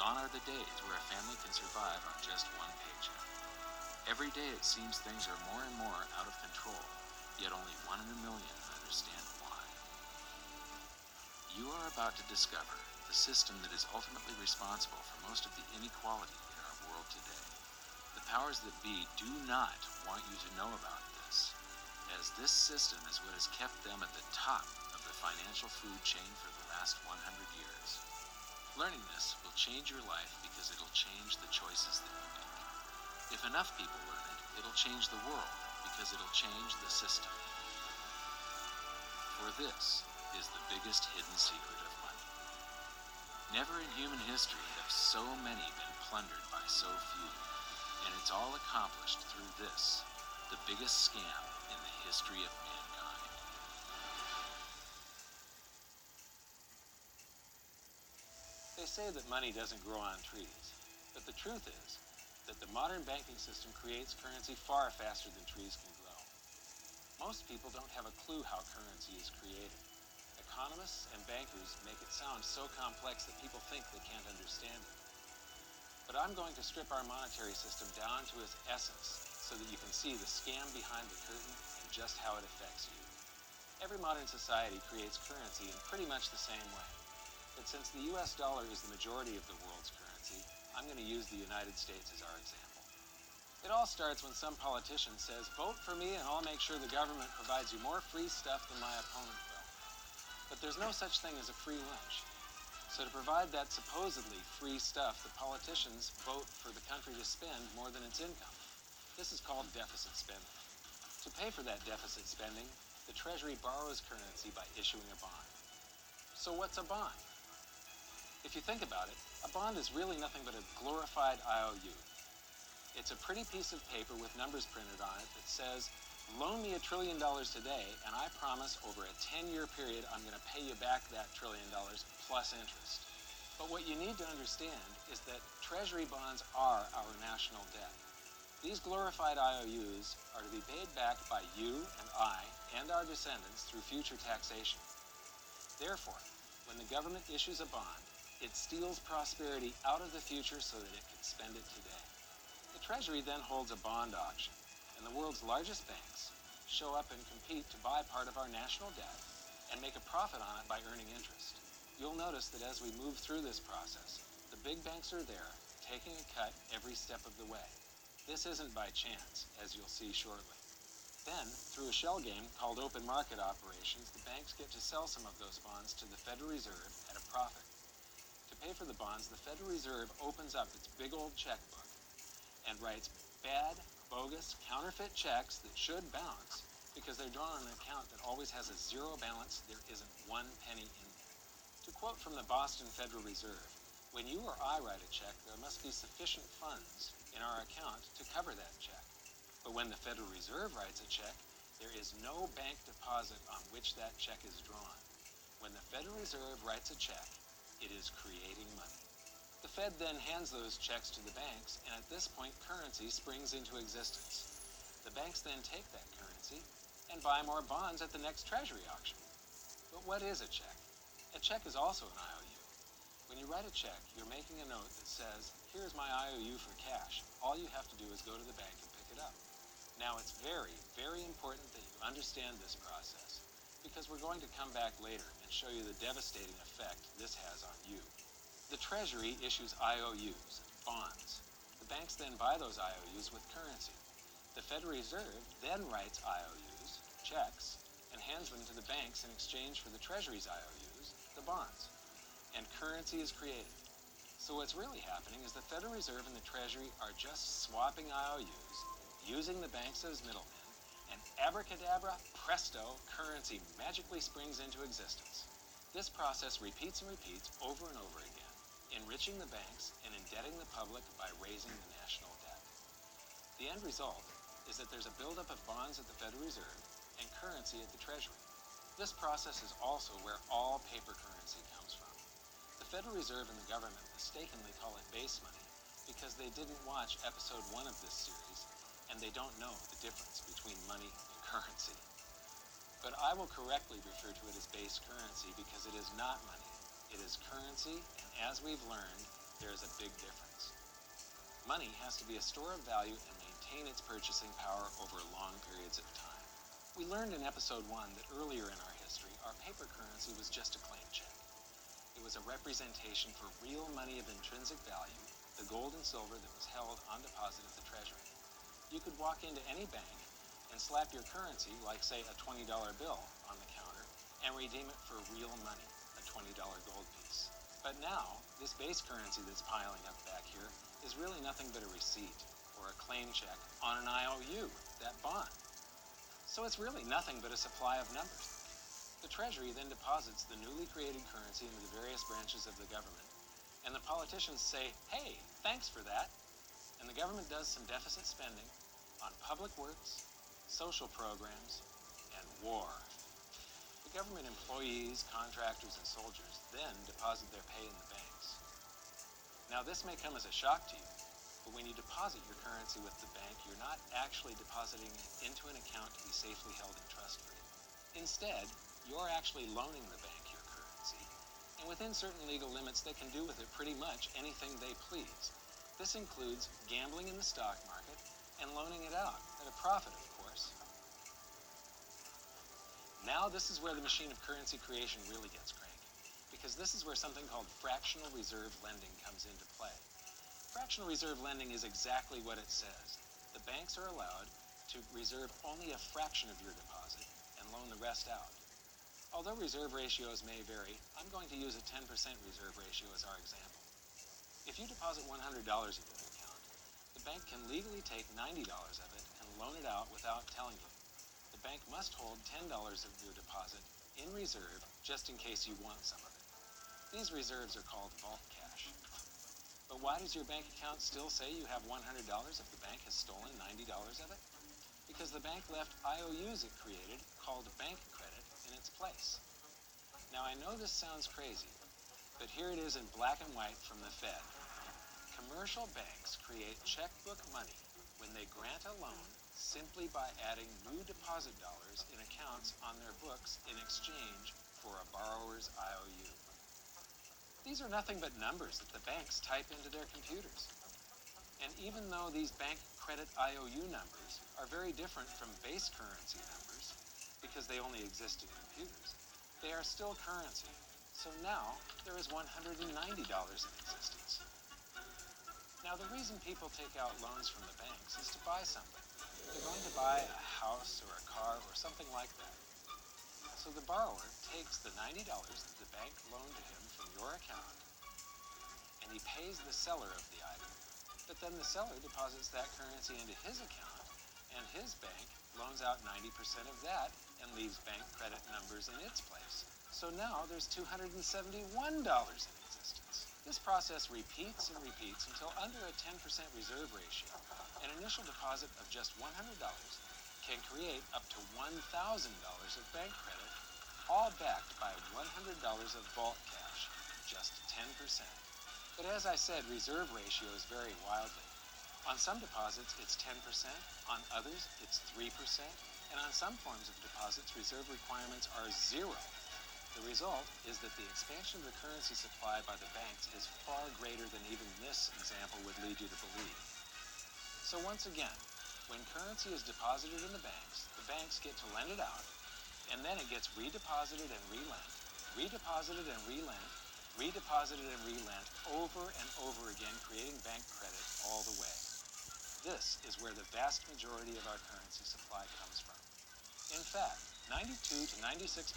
Gone are the days where a family can survive on just one paycheck. Every day it seems things are more and more out of control, yet only 1 in a million understand why. You are about to discover the system that is ultimately responsible for most of the inequality in our world today. The powers that be do not want you to know about this, as this system is what has kept them at the top of the financial food chain for the last 100 years. Learning this will change your life because it'll change the choices that you make. If enough people learn it, it'll change the world because it'll change the system. For this is the biggest hidden secret of money. Never in human history have so many been plundered by so few, and it's all accomplished through this, the biggest scam in the history of mankind. They say that money doesn't grow on trees, but the truth is that the modern banking system creates currency far faster than trees can grow. Most people don't have a clue how currency is created. Economists and bankers make it sound so complex that people think they can't understand it. But I'm going to strip our monetary system down to its essence so that you can see the scam behind the curtain and just how it affects you. Every modern society creates currency in pretty much the same way. But since the US dollar is the majority of the world's currency, I'm going to use the United States as our example. It all starts when some politician says, "Vote for me and I'll make sure the government provides you more free stuff than my opponent will." But there's no such thing as a free lunch. So to provide that supposedly free stuff, the politicians vote for the country to spend more than its income. This is called deficit spending. To pay for that deficit spending, the Treasury borrows currency by issuing a bond. So what's a bond? If you think about it, a bond is really nothing but a glorified IOU. It's a pretty piece of paper with numbers printed on it that says, "Loan me $1 trillion today, and I promise over a 10-year period I'm going to pay you back that $1 trillion plus interest." But what you need to understand is that Treasury bonds are our national debt. These glorified IOUs are to be paid back by you and I and our descendants through future taxation. Therefore, when the government issues a bond, it steals prosperity out of the future so that it can spend it today. The Treasury then holds a bond auction, and the world's largest banks show up and compete to buy part of our national debt and make a profit on it by earning interest. You'll notice that as we move through this process, the big banks are there, taking a cut every step of the way. This isn't by chance, as you'll see shortly. Then, through a shell game called open market operations, the banks get to sell some of those bonds to the Federal Reserve at a profit. To pay for the bonds, the Federal Reserve opens up its big old checkbook and writes bad, bogus, counterfeit checks that should bounce because they're drawn on an account that always has a zero balance. There isn't 1 penny in there. To quote from the Boston Federal Reserve, "When you or I write a check, there must be sufficient funds in our account to cover that check. But when the Federal Reserve writes a check, there is no bank deposit on which that check is drawn. When the Federal Reserve writes a check, it is creating money." The Fed then hands those checks to the banks, and at this point, currency springs into existence. The banks then take that currency and buy more bonds at the next Treasury auction. But what is a check? A check is also an IOU. When you write a check, you're making a note that says, "Here's my IOU for cash. All you have to do is go to the bank and pick it up." Now, it's very, very important that you understand this process, because we're going to come back later and show you the devastating effect this has on you. The Treasury issues IOUs, bonds. The banks then buy those IOUs with currency. The Federal Reserve then writes IOUs, checks, and hands them to the banks in exchange for the Treasury's IOUs, the bonds. And currency is created. So what's really happening is the Federal Reserve and the Treasury are just swapping IOUs, using the banks as middlemen, and abracadabra, presto, currency magically springs into existence. This process repeats and repeats over and over again, enriching the banks and indebting the public by raising the national debt. The end result is that there's a buildup of bonds at the Federal Reserve and currency at the Treasury. This process is also where all paper currency comes from. The Federal Reserve and the government mistakenly call it base money because they didn't watch episode 1 of this series and they don't know the difference between money and currency. But I will correctly refer to it as base currency because it is not money. It is currency, and as we've learned, there is a big difference. Money has to be a store of value and maintain its purchasing power over long periods of time. We learned in episode 1 that earlier in our history, our paper currency was just a claim check. It was a representation for real money of intrinsic value, the gold and silver that was held on deposit at the Treasury. You could walk into any bank and slap your currency, like say a $20 bill, on the counter and redeem it for real money, a $20 gold piece. But now, this base currency that's piling up back here is really nothing but a receipt or a claim check on an IOU, that bond. So it's really nothing but a supply of numbers. The Treasury then deposits the newly created currency into the various branches of the government, and the politicians say, hey, thanks for that. And the government does some deficit spending on public works, social programs, and war. The government employees, contractors, and soldiers then deposit their pay in the banks. Now this may come as a shock to you, but when you deposit your currency with the bank, you're not actually depositing it into an account to be safely held in trust for you. Instead, you're actually loaning the bank your currency, and within certain legal limits, they can do with it pretty much anything they please. This includes gambling in the stock market and loaning it out, at a profit, of course. Now this is where the machine of currency creation really gets cranky, because this is where something called fractional reserve lending comes into play. Fractional reserve lending is exactly what it says. The banks are allowed to reserve only a fraction of your deposit and loan the rest out. Although reserve ratios may vary, I'm going to use a 10% reserve ratio as our example. If you deposit $100 into an account, the bank can legally take $90 of it and loan it out without telling you. The bank must hold $10 of your deposit in reserve just in case you want some of it. These reserves are called vault cash. But why does your bank account still say you have $100 if the bank has stolen $90 of it? Because the bank left IOUs it created called bank credit in its place. Now I know this sounds crazy, but here it is in black and white from the Fed. Commercial banks create checkbook money when they grant a loan simply by adding new deposit dollars in accounts on their books in exchange for a borrower's IOU. These are nothing but numbers that the banks type into their computers. And even though these bank credit IOU numbers are very different from base currency numbers, because they only exist in computers, they are still currency. So now there is $190 in existence. Now the reason people take out loans from the banks is to buy something. They're going to buy a house or a car or something like that. So the borrower takes the $90 that the bank loaned to him from your account, and he pays the seller of the item. But then the seller deposits that currency into his account, and his bank loans out 90% of that and leaves bank credit numbers in its place. So now there's $271 in existence. This process repeats and repeats until under a 10% reserve ratio, an initial deposit of just $100 can create up to $1,000 of bank credit, all backed by $100 of vault cash, just 10%. But as I said, reserve ratios vary wildly. On some deposits, it's 10%, on others, it's 3%, and on some forms of deposits, reserve requirements are 0. The result is that the expansion of the currency supply by the banks is far greater than even this example would lead you to believe. So once again, when currency is deposited in the banks get to lend it out, and then it gets redeposited and relent, redeposited and relent, redeposited and relent over and over again, creating bank credit all the way. This is where the vast majority of our currency supply comes from. In fact, 92 to 96%